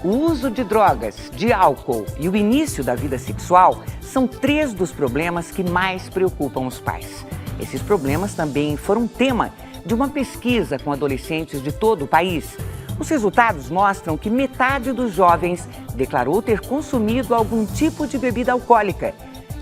O uso de drogas, de álcool e o início da vida sexual são 3 dos problemas que mais preocupam os pais. Esses problemas também foram tema de uma pesquisa com adolescentes de todo o país. Os resultados mostram que metade dos jovens declarou ter consumido algum tipo de bebida alcoólica.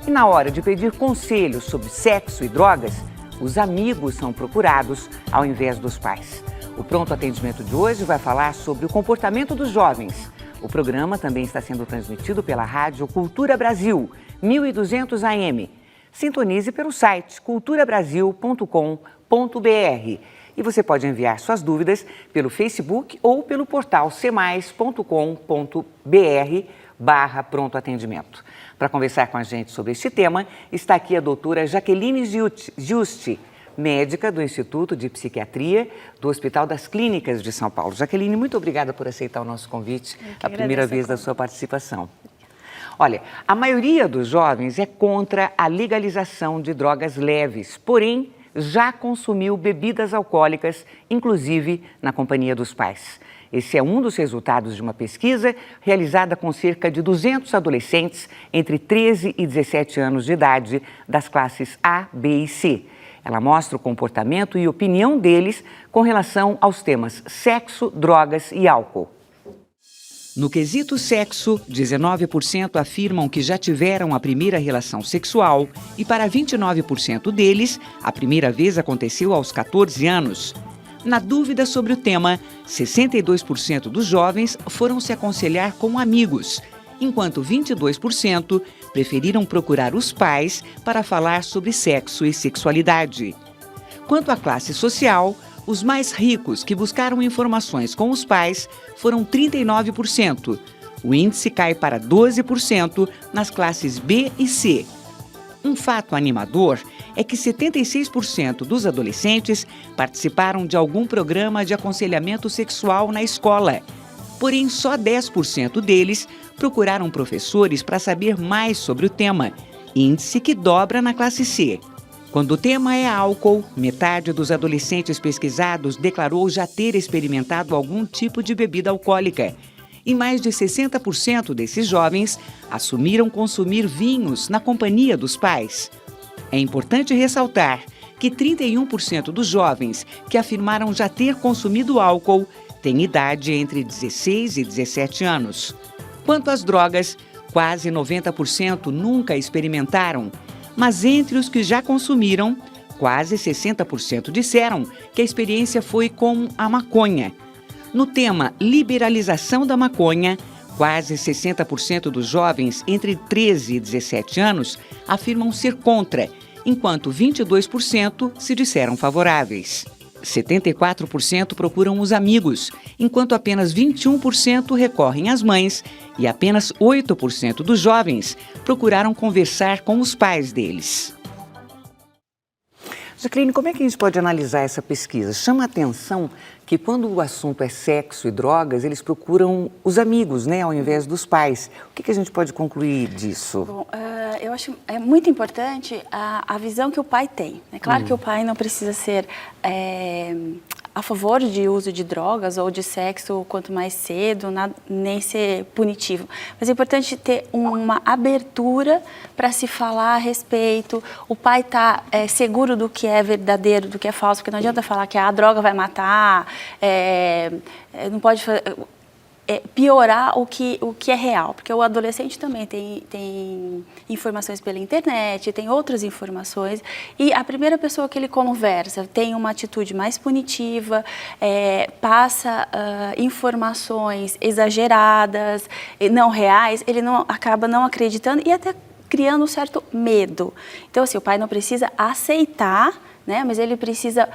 E na hora de pedir conselhos sobre sexo e drogas, os amigos são procurados ao invés dos pais. O Pronto Atendimento de hoje vai falar sobre o comportamento dos jovens. O programa também está sendo transmitido pela Rádio Cultura Brasil, 1200 AM. Sintonize pelo site culturabrasil.com.br. E você pode enviar suas dúvidas pelo Facebook ou pelo portal cmais.com.br/Pronto Atendimento. Para conversar com a gente sobre este tema, está aqui a doutora Jaqueline Giusti, médica do Instituto de Psiquiatria do Hospital das Clínicas de São Paulo. Jaqueline, muito obrigada por aceitar o nosso convite, a primeira vez da sua participação. Olha, a maioria dos jovens é contra a legalização de drogas leves, porém já consumiu bebidas alcoólicas, inclusive na companhia dos pais. Esse é um dos resultados de uma pesquisa realizada com cerca de 200 adolescentes entre 13 e 17 anos de idade das classes A, B e C. Ela mostra o comportamento e opinião deles com relação aos temas sexo, drogas e álcool. No quesito sexo, 19% afirmam que já tiveram a primeira relação sexual e para 29% deles, a primeira vez aconteceu aos 14 anos. Na dúvida sobre o tema, 62% dos jovens foram se aconselhar com amigos, enquanto 22% preferiram procurar os pais para falar sobre sexo e sexualidade. Quanto à classe social, os mais ricos que buscaram informações com os pais foram 39%. O índice cai para 12% nas classes B e C. Um fato animador é que 76% dos adolescentes participaram de algum programa de aconselhamento sexual na escola. Porém, só 10% deles procuraram professores para saber mais sobre o tema, índice que dobra na classe C. Quando o tema é álcool, metade dos adolescentes pesquisados declarou já ter experimentado algum tipo de bebida alcoólica. E mais de 60% desses jovens assumiram consumir vinhos na companhia dos pais. É importante ressaltar que 31% dos jovens que afirmaram já ter consumido álcool têm idade entre 16 e 17 anos. Quanto às drogas, quase 90% nunca experimentaram. Mas entre os que já consumiram, quase 60% disseram que a experiência foi com a maconha. No tema liberalização da maconha, quase 60% dos jovens entre 13 e 17 anos afirmam ser contra, enquanto 22% se disseram favoráveis. 74% procuram os amigos, enquanto apenas 21% recorrem às mães e apenas 8% dos jovens procuraram conversar com os pais deles. Jaqueline, como é que a gente pode analisar essa pesquisa? Chama a atenção que quando o assunto é sexo e drogas, eles procuram os amigos, né, ao invés dos pais. O que a gente pode concluir disso? Bom, eu acho muito importante a visão que o pai tem. É claro que o pai não precisa ser a favor de uso de drogas ou de sexo quanto mais cedo, nem ser punitivo. Mas é importante ter uma abertura para se falar a respeito. O pai está seguro do que é verdadeiro, do que é falso, porque não adianta falar que a droga vai matar, não pode piorar o que é real, porque o adolescente também tem informações pela internet, tem outras informações, e a primeira pessoa que ele conversa tem uma atitude mais punitiva, passa informações exageradas, não reais, ele acaba não acreditando e até criando um certo medo. Então, assim, o pai não precisa aceitar, né, mas ele precisa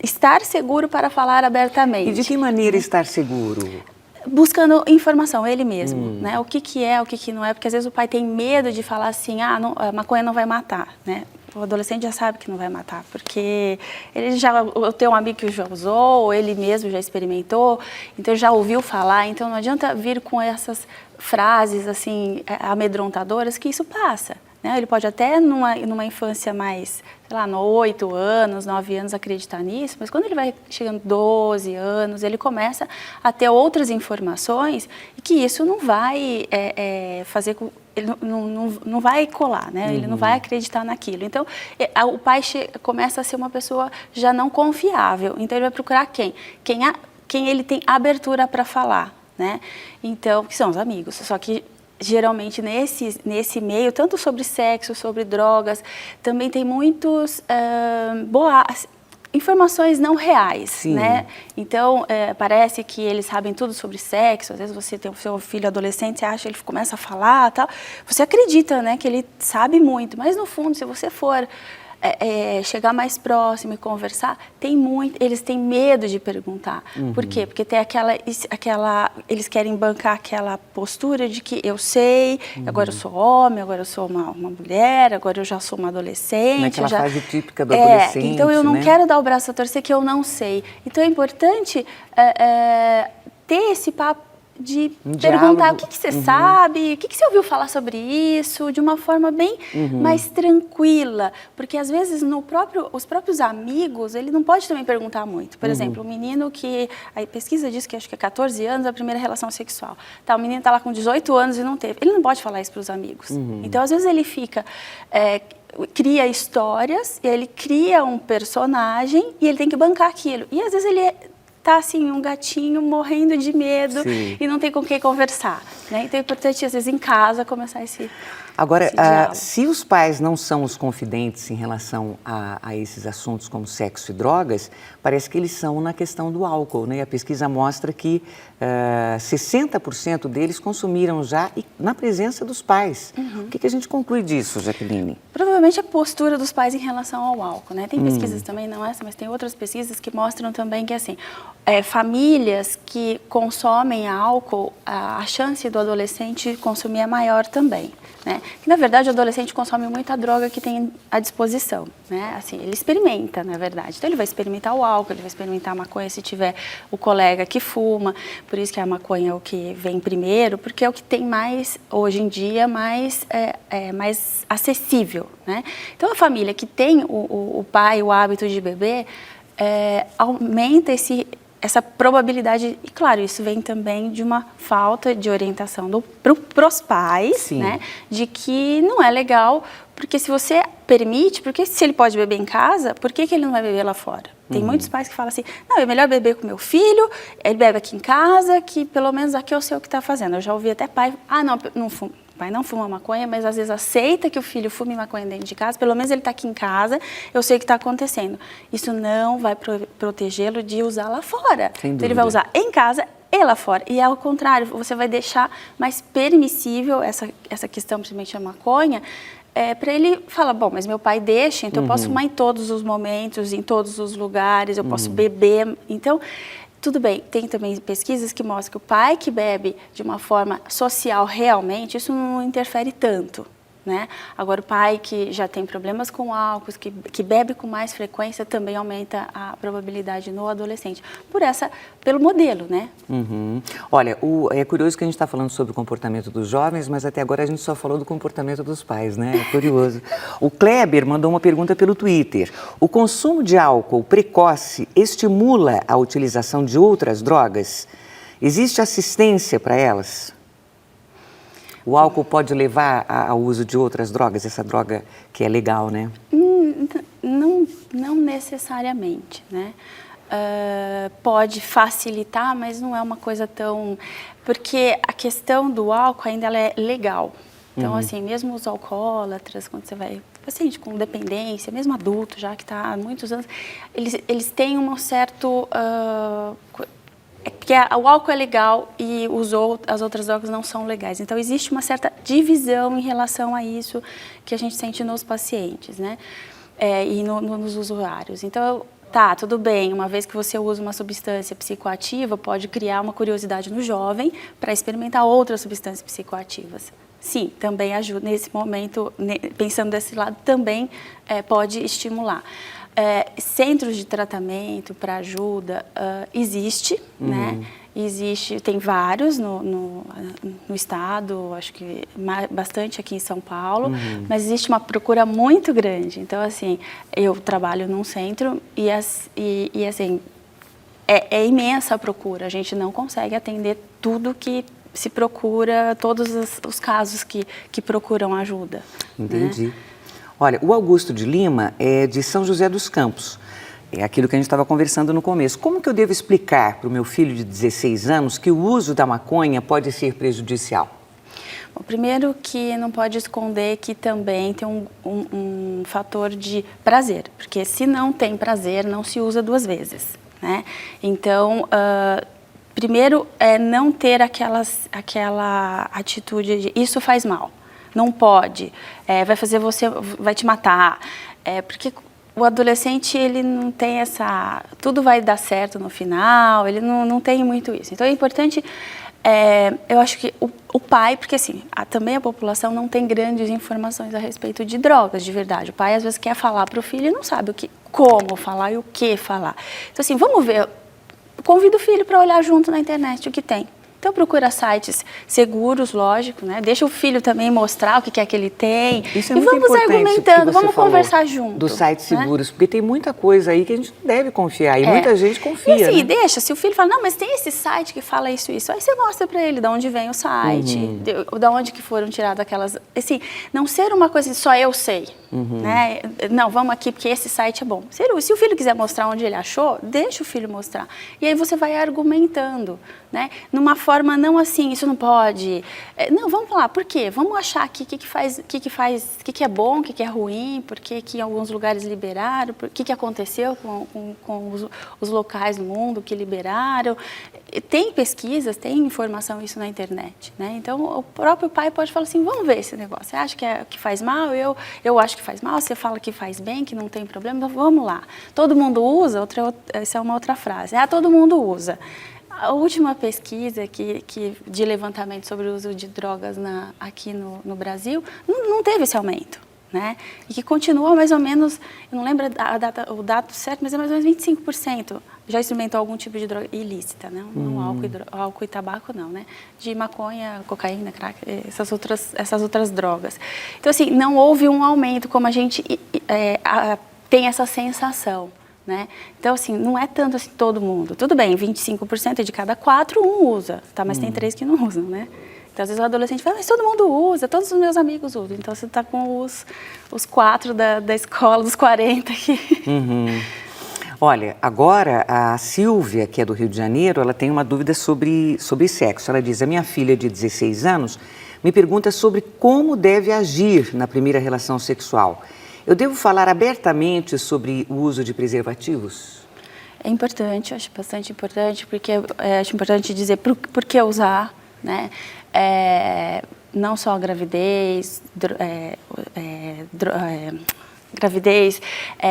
estar seguro para falar abertamente. E de que maneira estar seguro? Buscando informação, ele mesmo, né? O que é, o que não é, porque às vezes o pai tem medo de falar assim, a maconha não vai matar, né? O adolescente já sabe que não vai matar, porque eu tenho um amigo que já usou, ou ele mesmo já experimentou, então já ouviu falar, então não adianta vir com essas frases assim amedrontadoras que isso passa. né? Ele pode até numa infância mais, sei lá, 8 anos, 9 anos acreditar nisso, mas quando ele vai chegando 12 anos, ele começa a ter outras informações e que isso não vai fazer com... Ele não vai colar, né? Ele não vai acreditar naquilo. Então, o pai começa a ser uma pessoa já não confiável. Então, ele vai procurar quem? Quem ele tem abertura para falar, né? Então, que são os amigos. Só que, geralmente, nesse meio, tanto sobre sexo, sobre drogas, também tem muitos informações não reais, Sim. né? Então, parece que eles sabem tudo sobre sexo. Às vezes você tem o seu filho adolescente, você acha que ele começa a falar, tal. Você acredita, né, que ele sabe muito, mas no fundo, se você for chegar mais próximo e conversar, eles têm medo de perguntar. Por quê? Porque tem eles querem bancar aquela postura de que eu sei, agora eu sou homem, agora eu sou uma mulher, agora eu já sou uma adolescente. Naquela fase típica do adolescente, então eu não né? quero dar o braço a torcer que eu não sei. Então é importante ter esse papo de perguntar o que você sabe, o que você ouviu falar sobre isso, de uma forma bem mais tranquila, porque às vezes os próprios amigos, ele não pode também perguntar muito. Por exemplo, o menino que, a pesquisa diz que acho que é 14 anos a primeira relação sexual, o menino está lá com 18 anos e não teve, ele não pode falar isso para os amigos. Então às vezes ele fica... cria histórias, e ele cria um personagem e ele tem que bancar aquilo. E às vezes ele tá assim, um gatinho morrendo de medo Sim. e não tem com quem conversar, né? Então é importante, às vezes, em casa, começar esse Agora, se os pais não são os confidentes em relação a esses assuntos como sexo e drogas, parece que eles são na questão do álcool, né? A pesquisa mostra que 60% deles consumiram já na presença dos pais. O que a gente conclui disso, Jaqueline? Provavelmente a postura dos pais em relação ao álcool, né? Tem pesquisas também, não essa, mas tem outras pesquisas que mostram também que, assim, famílias que consomem álcool, a chance do adolescente consumir é maior também, né? Que, na verdade, o adolescente consome muita droga que tem à disposição, né? Assim, ele experimenta, na verdade. Então, ele vai experimentar o álcool, ele vai experimentar a maconha se tiver o colega que fuma. Por isso que a maconha é o que vem primeiro, porque é o que tem mais, hoje em dia, mais acessível, né? Então, a família que tem o pai, o hábito de beber, aumenta essa probabilidade, e claro, isso vem também de uma falta de orientação pros pais, né, de que não é legal, porque se você permite, porque se ele pode beber em casa, por que ele não vai beber lá fora? Tem muitos pais que falam assim, não, é melhor beber com meu filho, ele bebe aqui em casa, que pelo menos aqui eu sei o que está fazendo. Eu já ouvi até pai, não fumo. O pai não fuma maconha, mas às vezes aceita que o filho fume maconha dentro de casa, pelo menos ele está aqui em casa, eu sei o que está acontecendo. Isso não vai protegê-lo de usar lá fora. Então ele vai usar em casa e lá fora. E ao contrário, você vai deixar mais permissível essa questão, principalmente a maconha, para ele falar, bom, mas meu pai deixa, então eu posso fumar em todos os momentos, em todos os lugares, eu posso beber. Então, tudo bem, tem também pesquisas que mostram que o pai que bebe de uma forma social realmente, isso não interfere tanto, né? Agora, o pai que já tem problemas com álcool, que bebe com mais frequência, também aumenta a probabilidade no adolescente. Pelo modelo, né? Olha, é curioso que a gente está falando sobre o comportamento dos jovens, mas até agora a gente só falou do comportamento dos pais, né? É curioso. O Kleber mandou uma pergunta pelo Twitter. O consumo de álcool precoce estimula a utilização de outras drogas? Existe assistência para elas? O álcool pode levar ao uso de outras drogas, essa droga que é legal, né? Não necessariamente, né? Pode facilitar, mas não é uma coisa tão... Porque a questão do álcool ainda ela é legal. Então, assim, mesmo os alcoólatras, quando você vai... Paciente com dependência, mesmo adulto, já que está há muitos anos, eles têm um certo... Porque o álcool é legal e as outras drogas não são legais. Então, existe uma certa divisão em relação a isso que a gente sente nos pacientes, né? E nos usuários. Então, tudo bem, uma vez que você usa uma substância psicoativa, pode criar uma curiosidade no jovem para experimentar outras substâncias psicoativas. Sim, também ajuda, nesse momento, pensando desse lado, também pode estimular. Centros de tratamento para ajuda existe, né? tem vários no estado, acho que bastante aqui em São Paulo, mas existe uma procura muito grande. Então, assim, eu trabalho num centro e assim, é imensa a procura. A gente não consegue atender tudo que se procura, todos os casos que procuram ajuda. Entendi. Né? Olha, o Augusto de Lima é de São José dos Campos. É aquilo que a gente estava conversando no começo. Como que eu devo explicar para o meu filho de 16 anos que o uso da maconha pode ser prejudicial? Bom, primeiro que não pode esconder que também tem um fator de prazer, porque se não tem prazer, não se usa duas vezes, né? Então, primeiro é não ter aquela atitude de isso faz mal, não pode, vai te matar, porque o adolescente, ele não tem tudo vai dar certo no final, ele não tem muito isso. Então, é importante, eu acho que o pai, porque assim, também a população não tem grandes informações a respeito de drogas, de verdade. O pai, às vezes, quer falar para o filho e não sabe como falar e o que falar. Então, assim, vamos ver, convido o filho para olhar junto na internet o que tem. Então, procura sites seguros, lógico, né? Deixa o filho também mostrar o que é que ele tem. Isso é muito vamos argumentando, vamos conversar junto. Dos sites né? seguros, porque tem muita coisa aí que a gente não deve confiar. E muita gente confia. E assim, né? deixa, se o filho fala, não, mas tem esse site que fala isso, isso. Aí você mostra para ele de onde vem o site, de onde que foram tiradas aquelas... Assim, não ser uma coisa de só eu sei, né? Não, vamos aqui porque esse site é bom. Se o filho quiser mostrar onde ele achou, deixa o filho mostrar. E aí você vai argumentando, né? Numa forma não assim, isso não pode. Não, vamos lá, por quê? Vamos achar aqui o que é bom, o que é ruim, por que em alguns lugares liberaram, o que aconteceu com os locais no mundo que liberaram. Tem pesquisas, tem informação isso na internet, né? Então, o próprio pai pode falar assim, vamos ver esse negócio. Você acha que faz mal? Eu acho que faz mal. Você fala que faz bem, que não tem problema. Então, vamos lá. Todo mundo usa? Essa é uma outra frase. Todo mundo usa. A última pesquisa de levantamento sobre o uso de drogas aqui no Brasil não teve esse aumento, né? E que continua mais ou menos, eu não lembro o dado certo, mas é mais ou menos 25%. Já experimentou algum tipo de droga ilícita, né? Não álcool e tabaco, não, né? De maconha, cocaína, crack, essas outras drogas. Então, assim, não houve um aumento como a gente tem essa sensação. Né? Então, assim, não é tanto assim todo mundo. Tudo bem, 25% de cada 4, um usa, tá? Mas tem 3 que não usam, né? Então, às vezes o adolescente fala, mas todo mundo usa, todos os meus amigos usam. Então, você está com os 4 da escola, dos 40 aqui. Olha, agora a Silvia, que é do Rio de Janeiro, ela tem uma dúvida sobre sexo. Ela diz, a minha filha de 16 anos me pergunta sobre como deve agir na primeira relação sexual. Eu devo falar abertamente sobre o uso de preservativos? É importante, eu acho bastante importante, porque acho importante dizer por que usar, né? Não só a gravidez,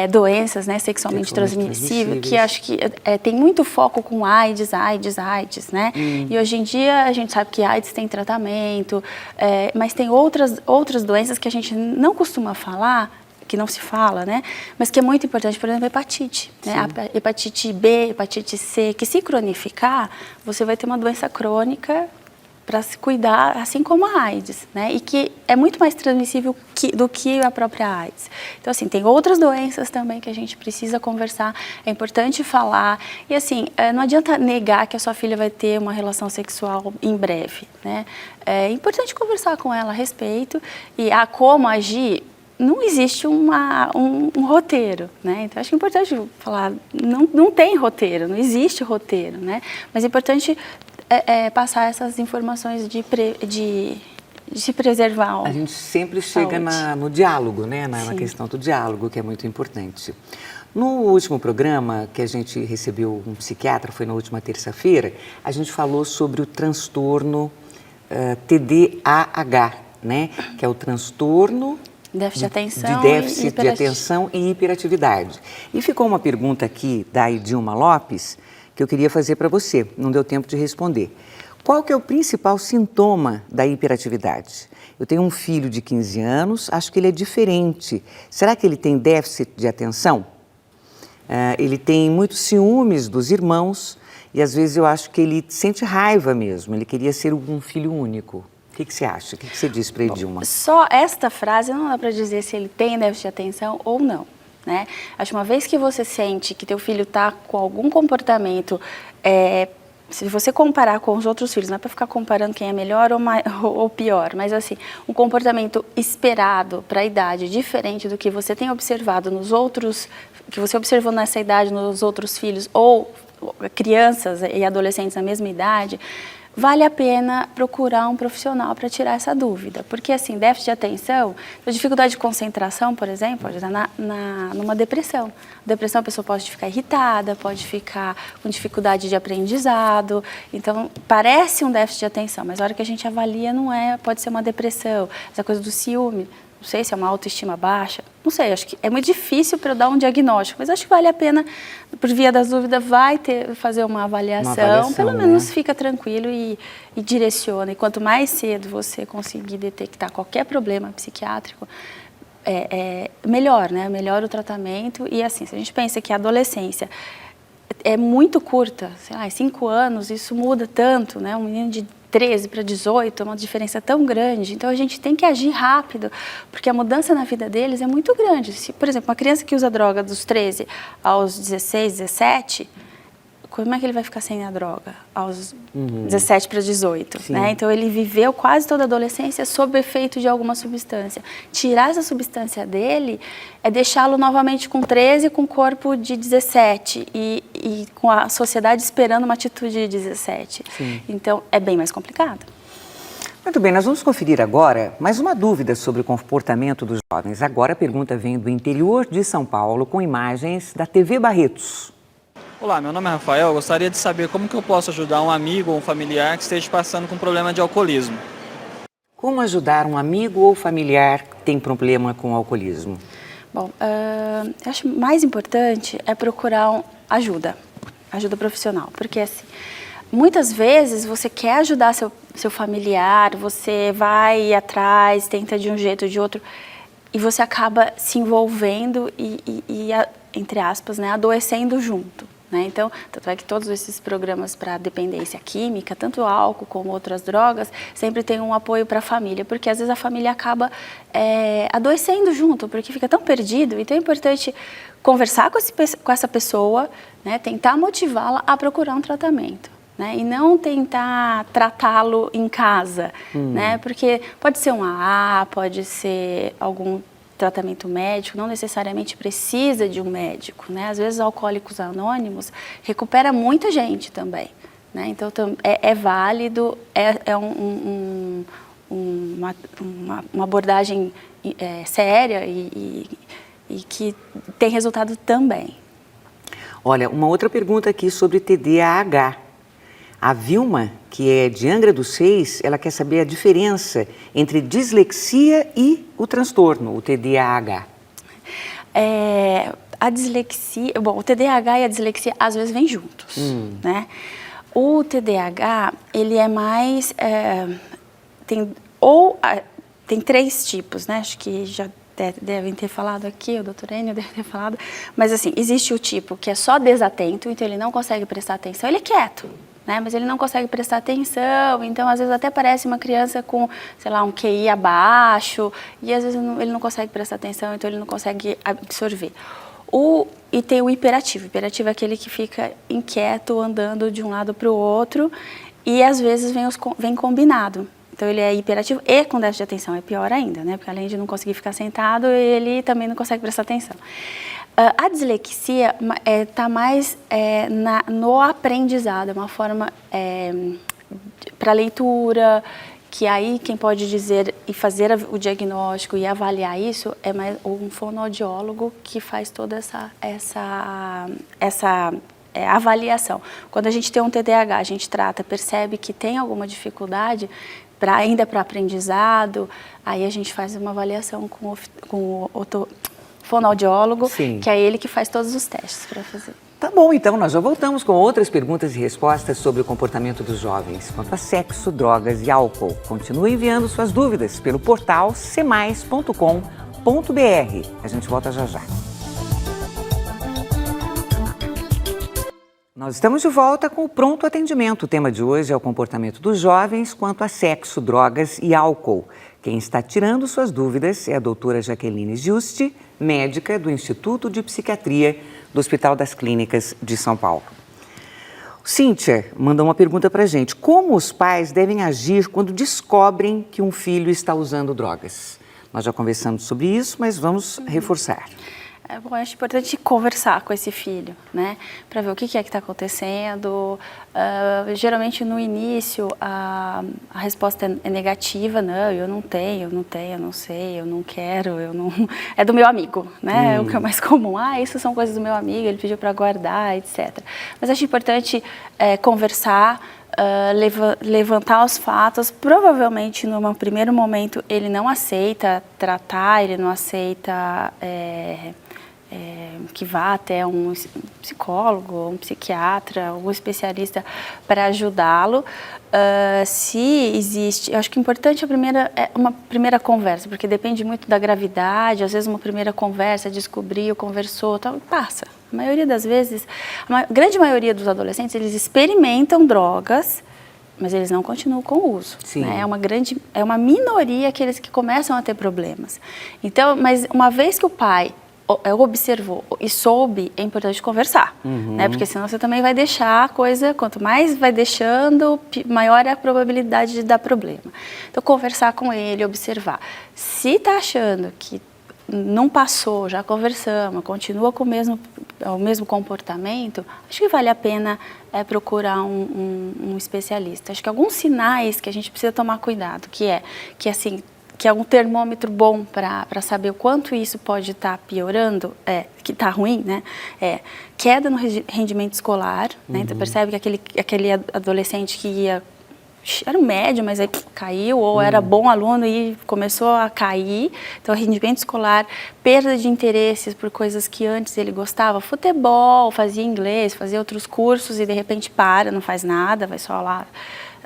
doenças, né, sexualmente transmissíveis, que acho que tem muito foco com AIDS, né? E hoje em dia a gente sabe que AIDS tem tratamento, mas tem outras doenças que a gente não costuma falar, que não se fala, né? Mas que é muito importante, por exemplo, a hepatite, né? A hepatite B, hepatite C, que se cronificar, você vai ter uma doença crônica para se cuidar, assim como a AIDS, né? E que é muito mais transmissível do que a própria AIDS. Então, assim, tem outras doenças também que a gente precisa conversar, é importante falar. E, assim, não adianta negar que a sua filha vai ter uma relação sexual em breve, né? É importante conversar com ela a respeito e como agir. Não existe um roteiro, né? Então, acho importante falar, não tem roteiro, não existe roteiro, né? Mas é importante passar essas informações de se preservar. A gente sempre chega no diálogo, né? Na questão do diálogo, que é muito importante. No último programa que a gente recebeu um psiquiatra, foi na última terça-feira, a gente falou sobre o transtorno TDAH, né? Que é o transtorno... déficit de atenção e hiperatividade. E ficou uma pergunta aqui da Idilma Lopes que eu queria fazer para você, não deu tempo de responder. Qual que é o principal sintoma da hiperatividade? Eu tenho um filho de 15 anos, acho que ele é diferente. Será que ele tem déficit de atenção? Ele tem muitos ciúmes dos irmãos E às vezes eu acho que ele sente raiva mesmo, ele queria ser um filho único. O que você acha? O que você diz para Edilma? Só esta frase não dá para dizer se ele tem déficit de atenção ou não, né? Acho que uma vez que você sente que teu filho está com algum comportamento, se você comparar com os outros filhos, não é para ficar comparando quem é melhor ou pior, mas assim, um comportamento esperado para a idade diferente do que você tem observado nos outros, que você observou nessa idade nos outros filhos ou crianças e adolescentes na mesma idade, vale a pena procurar um profissional para tirar essa dúvida. Porque, assim, déficit de atenção, a dificuldade de concentração, por exemplo, pode dar numa depressão. Depressão, a pessoa pode ficar irritada, pode ficar com dificuldade de aprendizado. Então, parece um déficit de atenção, mas a hora que a gente avalia não é, pode ser uma depressão. Essa coisa do ciúme, não sei se é uma autoestima baixa, não sei, acho que é muito difícil para eu dar um diagnóstico, mas acho que vale a pena, por via das dúvidas, fazer uma avaliação, pelo menos fica tranquilo e direciona. E quanto mais cedo você conseguir detectar qualquer problema psiquiátrico, melhor, né? Melhor o tratamento. E assim, se a gente pensa que a adolescência é muito curta, sei lá, em 5 anos, isso muda tanto, né? Um menino de 13 para 18 é uma diferença tão grande, então a gente tem que agir rápido, porque a mudança na vida deles é muito grande. Se, por exemplo, uma criança que usa droga dos 13 aos 16, 17, como é que ele vai ficar sem a droga aos 17 para 18? Né? Então ele viveu quase toda a adolescência sob efeito de alguma substância. Tirar essa substância dele é deixá-lo novamente com 13, com corpo de 17 e com a sociedade esperando uma atitude de 17. Sim. Então é bem mais complicado. Muito bem, nós vamos conferir agora mais uma dúvida sobre o comportamento dos jovens. Agora a pergunta vem do interior de São Paulo com imagens da TV Barretos. Olá, meu nome é Rafael, eu gostaria de saber como que eu posso ajudar um amigo ou um familiar que esteja passando com problema de alcoolismo. Como ajudar um amigo ou familiar que tem problema com alcoolismo? Bom, eu acho mais importante é procurar ajuda profissional, porque assim, muitas vezes você quer ajudar seu familiar, você vai atrás, tenta de um jeito ou de outro, e você acaba se envolvendo e entre aspas, né, adoecendo junto. Né? Então, tanto é que todos esses programas para dependência química, tanto álcool como outras drogas, sempre tem um apoio para a família, porque às vezes a família acaba adoecendo junto, porque fica tão perdido. Então é importante conversar com essa pessoa, né? Tentar motivá-la a procurar um tratamento. Né? E não tentar tratá-lo em casa, né? Porque pode ser um AA, pode ser algum tratamento médico, não necessariamente precisa de um médico, né? Às vezes, Alcoólicos Anônimos recupera muita gente também, né? Então, é válido, uma abordagem séria e que tem resultado também. Olha, uma outra pergunta aqui sobre TDAH. A Vilma, que é de Angra dos Reis, ela quer saber a diferença entre dislexia e o transtorno, o TDAH. A dislexia, bom, o TDAH e a dislexia às vezes vêm juntos, né? O TDAH, ele é mais, tem 3 tipos, né? Acho que já devem ter falado aqui, o doutor Enio deve ter falado, mas assim, existe o tipo que é só desatento, então ele não consegue prestar atenção, ele é quieto. Né? Mas ele não consegue prestar atenção, então às vezes até parece uma criança com, sei lá, um QI abaixo, e às vezes ele não consegue prestar atenção, então ele não consegue absorver. E tem o hiperativo. O hiperativo é aquele que fica inquieto, andando de um lado para o outro, e às vezes vem combinado. Então ele é hiperativo e com déficit de atenção, é pior ainda, né? Porque além de não conseguir ficar sentado, ele também não consegue prestar atenção. A dislexia está mais no aprendizado, é uma forma para leitura, que aí quem pode dizer e fazer o diagnóstico e avaliar isso é mais um fonoaudiólogo que faz toda essa avaliação. Quando a gente tem um TDAH, a gente trata, percebe que tem alguma dificuldade ainda para aprendizado, aí a gente faz uma avaliação com o fonoaudiólogo, sim, que é ele que faz todos os testes para fazer. Tá bom, então nós já voltamos com outras perguntas e respostas sobre o comportamento dos jovens quanto a sexo, drogas e álcool. Continue enviando suas dúvidas pelo portal cmais.com.br. A gente volta já já. Nós estamos de volta com o Pronto Atendimento. O tema de hoje é o comportamento dos jovens quanto a sexo, drogas e álcool. Quem está tirando suas dúvidas é a doutora Jaqueline Giusti, médica do Instituto de Psiquiatria do Hospital das Clínicas de São Paulo. Cíntia mandou uma pergunta para a gente. Como os pais devem agir quando descobrem que um filho está usando drogas? Nós já conversamos sobre isso, mas vamos reforçar. Bom, acho importante conversar com esse filho, né? Para ver o que é que está acontecendo. Geralmente no início a resposta é negativa, não, eu não tenho, eu não sei, eu não quero, eu não... É do meu amigo, né? É o que é mais comum. Isso são coisas do meu amigo, ele pediu para guardar, etc. Mas acho importante conversar, levantar os fatos. Provavelmente, num primeiro momento, ele não aceita tratar, ele não aceita... que vá até um psicólogo, um psiquiatra, um especialista para ajudá-lo. Se existe, eu acho que é importante uma primeira conversa, porque depende muito da gravidade. Às vezes uma primeira conversa, descobriu, conversou, tal, passa. A maioria das vezes, a grande maioria dos adolescentes, eles experimentam drogas, mas eles não continuam com o uso. Sim. Né? É uma minoria aqueles que começam a ter problemas. Então, mas uma vez que o pai observou e soube, é importante conversar, né? Porque senão você também vai deixar a coisa, quanto mais vai deixando, maior é a probabilidade de dar problema. Então, conversar com ele, observar. Se está achando que não passou, já conversamos, continua com o mesmo comportamento, acho que vale a pena procurar um especialista. Acho que alguns sinais que a gente precisa tomar cuidado, que é um termômetro bom para saber o quanto isso pode estar piorando, que está ruim, né? Queda no rendimento escolar, né? Então percebe que aquele adolescente que era um médio, mas aí caiu, ou era bom aluno e começou a cair. Então, rendimento escolar, perda de interesses por coisas que antes ele gostava, futebol, fazia inglês, fazia outros cursos e de repente não faz nada, vai só lá,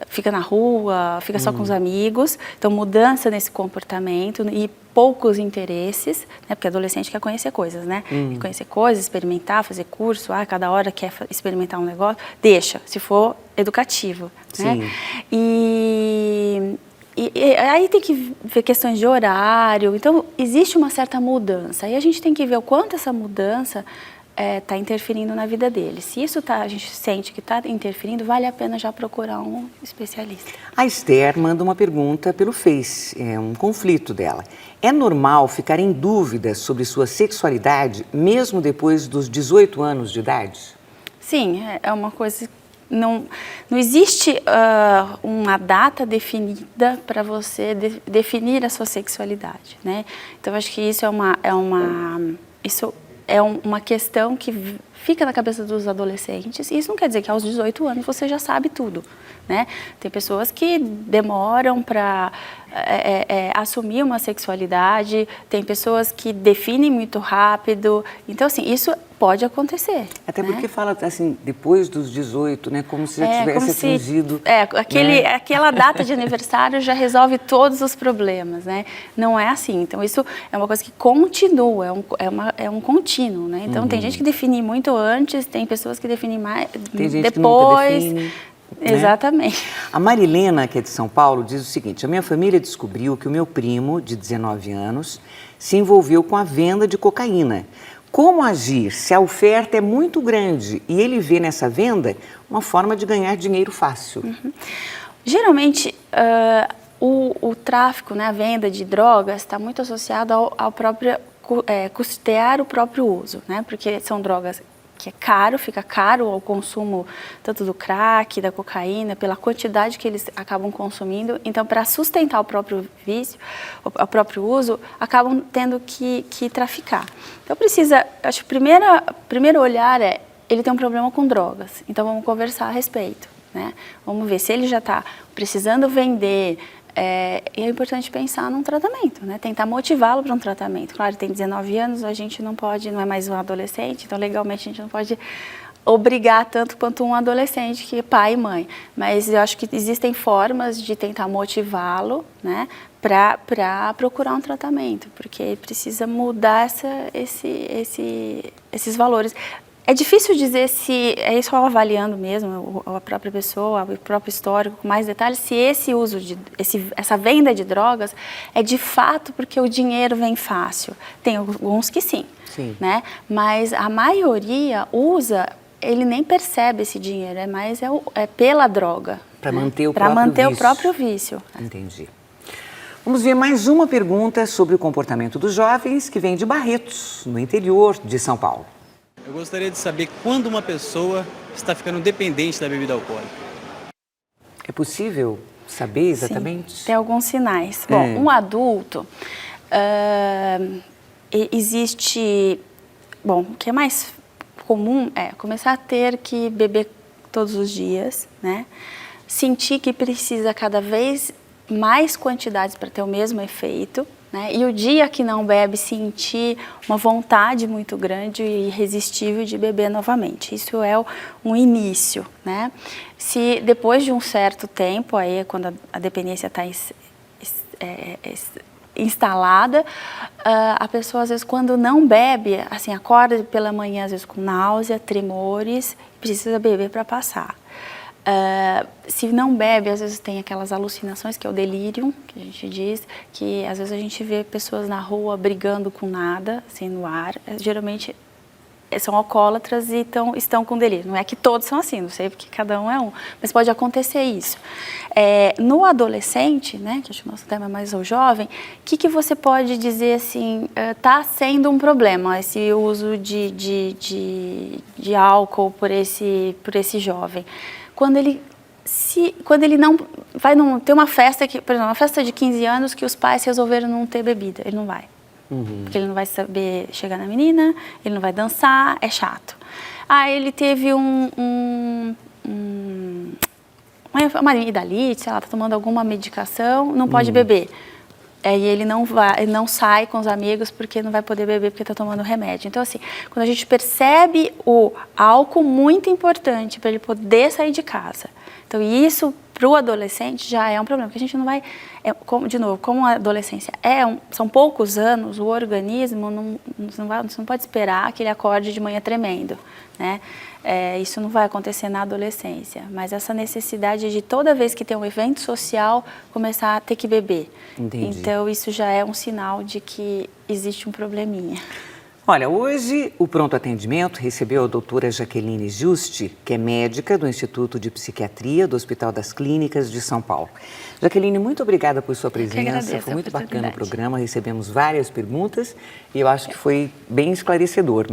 fica na rua, fica só com os amigos. Então, mudança nesse comportamento e poucos interesses, né? Porque adolescente quer conhecer coisas, né? Quer conhecer coisas, experimentar, fazer curso, cada hora quer experimentar um negócio, deixa, se for educativo, né? E aí tem que ver questões de horário. Então, existe uma certa mudança. Aí a gente tem que ver o quanto essa mudança está interferindo na vida dele. Se isso a gente sente que está interferindo, vale a pena já procurar um especialista. A Esther manda uma pergunta pelo Face, um conflito dela. É normal ficar em dúvida sobre sua sexualidade mesmo depois dos 18 anos de idade? Sim, é uma coisa... Não existe uma data definida para você definir a sua sexualidade, né? Então, acho que isso é uma questão que fica na cabeça dos adolescentes, e isso não quer dizer que aos 18 anos você já sabe tudo, né? Tem pessoas que demoram para assumir uma sexualidade, tem pessoas que definem muito rápido, então assim, isso pode acontecer. Até né? porque fala assim, depois dos 18, né? Como se já tivesse atingido. Aquela data de aniversário já resolve todos os problemas, né? Não é assim. Então, isso é uma coisa que continua, é um contínuo, né? Então, tem gente que define muito antes, tem pessoas que definem mais tem gente depois. Que nunca define, né? Exatamente. A Marilena, que é de São Paulo, diz o seguinte: a minha família descobriu que o meu primo, de 19 anos, se envolveu com a venda de cocaína. Como agir se a oferta é muito grande e ele vê nessa venda uma forma de ganhar dinheiro fácil? Geralmente, o tráfico, né, a venda de drogas está muito associado ao próprio custear o próprio uso, né? Porque são drogas que fica caro ao consumo tanto do crack, da cocaína, pela quantidade que eles acabam consumindo. Então, para sustentar o próprio vício, o próprio uso, acabam tendo que traficar. Então, acho que o primeiro olhar ele tem um problema com drogas, então vamos conversar a respeito, né? Vamos ver se ele já está precisando vender. É importante pensar num tratamento, né? Tentar motivá-lo para um tratamento. Claro, tem 19 anos, a gente não é mais um adolescente, então legalmente a gente não pode obrigar tanto quanto um adolescente, que é pai e mãe. Mas eu acho que existem formas de tentar motivá-lo, né, para procurar um tratamento, porque precisa mudar esses valores. É difícil dizer se é isso avaliando mesmo a própria pessoa, o próprio histórico, com mais detalhes, se esse uso essa venda de drogas é de fato porque o dinheiro vem fácil. Tem alguns que sim, né? Mas a maioria usa, ele nem percebe esse dinheiro, é pela droga. Para manter o Para próprio manter vício. o próprio vício. Entendi. Vamos ver mais uma pergunta sobre o comportamento dos jovens que vem de Barretos, no interior de São Paulo. Eu gostaria de saber quando uma pessoa está ficando dependente da bebida alcoólica. É possível saber exatamente? Sim, tem alguns sinais. Bom, um adulto, existe... Bom, o que é mais comum é começar a ter que beber todos os dias, né? Sentir que precisa cada vez mais quantidades para ter o mesmo efeito, né? E o dia que não bebe, sentir uma vontade muito grande e irresistível de beber novamente. Isso é um início, né? Se depois de um certo tempo, aí é quando a dependência está instalada, a pessoa às vezes quando não bebe, assim, acorda pela manhã às vezes com náusea, tremores, precisa beber para passar. Se não bebe, às vezes tem aquelas alucinações, que é o delírio, que a gente diz, que às vezes a gente vê pessoas na rua brigando com nada, assim, no ar. Geralmente são alcoólatras e estão com delírio. Não é que todos são assim, não sei porque cada um é um, mas pode acontecer isso. No adolescente, né, que acho que o nosso tema é mais o jovem, o que você pode dizer assim, está sendo um problema esse uso de álcool por esse jovem? Quando ele não vai ter uma festa, por exemplo, uma festa de 15 anos que os pais resolveram não ter bebida, ele não vai. Porque ele não vai saber chegar na menina, ele não vai dançar, é chato. Ele teve uma amidalite, sei lá, tá tomando alguma medicação, não pode beber. E ele não sai com os amigos porque não vai poder beber porque está tomando remédio. Então, assim, quando a gente percebe o álcool, muito importante para ele poder sair de casa. Então, isso para o adolescente já é um problema, porque a gente não vai... de novo, como a adolescência são poucos anos, o organismo você não pode esperar que ele acorde de manhã tremendo, né? Isso não vai acontecer na adolescência, mas essa necessidade de toda vez que tem um evento social, começar a ter que beber. Entendi. Então, isso já é um sinal de que existe um probleminha. Olha, hoje o Pronto Atendimento recebeu a doutora Jaqueline Juste, que é médica do Instituto de Psiquiatria do Hospital das Clínicas de São Paulo. Jaqueline, muito obrigada por sua presença, foi muito bacana o programa, recebemos várias perguntas e eu acho que foi bem esclarecedor